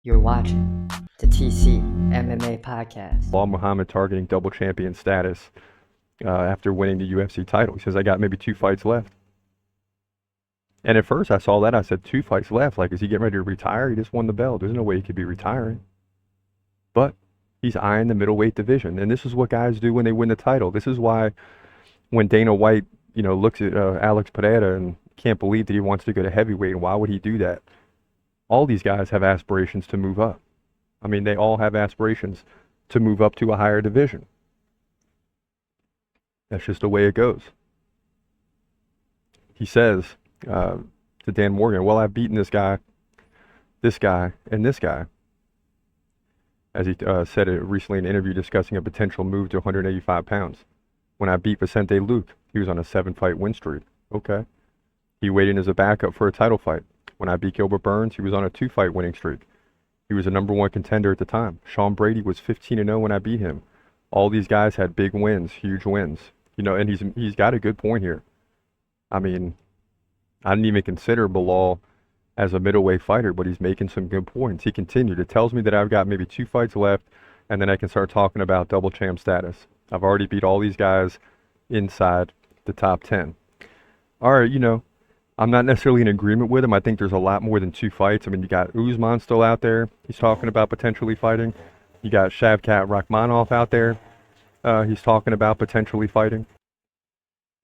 You're watching the TCMMA podcast. Belal Muhammad targeting double champion status after winning the UFC title. He says, I got maybe 2 fights left. And at first I saw that, I said, 2 fights left? Like, is he getting ready to retire? He just won the belt. There's no way he could be retiring. But he's eyeing the middleweight division. And this is what guys do when they win the title. This is why when Dana White, looks at Alex Pereira and can't believe that he wants to go to heavyweight, and why would he do that? All these guys have aspirations to move up. I mean, they all have aspirations to move up to a higher division. That's just the way it goes. He says to Dan Morgan, well, I've beaten this guy, and this guy. As he said it recently in an interview discussing a potential move to 185 pounds. When I beat Vicente Luque, he was on a 7-fight win streak. Okay. He weighed in as a backup for a title fight. When I beat Gilbert Burns, he was on a 2-fight winning streak. He was a #1 contender at the time. Sean Brady was 15-0 when I beat him. All these guys had big wins, huge wins. And he's got a good point here. I mean, I didn't even consider Belal as a middleweight fighter, but he's making some good points. He continued. It tells me that I've got maybe 2 fights left, and then I can start talking about double champ status. I've already beat all these guys inside the top 10. All right, I'm not necessarily in agreement with him. I think there's a lot more than 2 fights. I mean, you got Usman still out there. He's talking about potentially fighting. You got Shavkat Rakhmonov out there. He's talking about potentially fighting.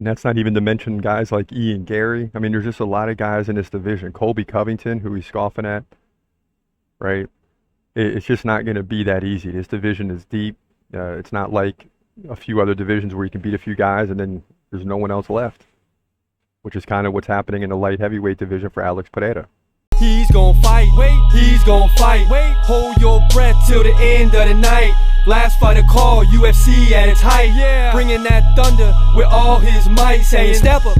And that's not even to mention guys like Ian Gary. I mean, there's just a lot of guys in this division. Colby Covington, who he's scoffing at, right? It's just not going to be that easy. This division is deep. It's not like a few other divisions where you can beat a few guys and then there's no one else left, which is kind of what's happening in the light heavyweight division for Alex Pereira. He's gon' fight, he's gon' fight, hold your breath till the end of the night. Last fighter call, UFC at its height, bringing that thunder with all his might, saying step up,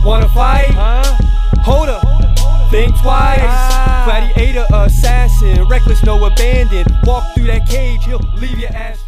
wanna fight, hold up, think twice, gladiator assassin, reckless, no abandon, walk through that cage, he'll leave your ass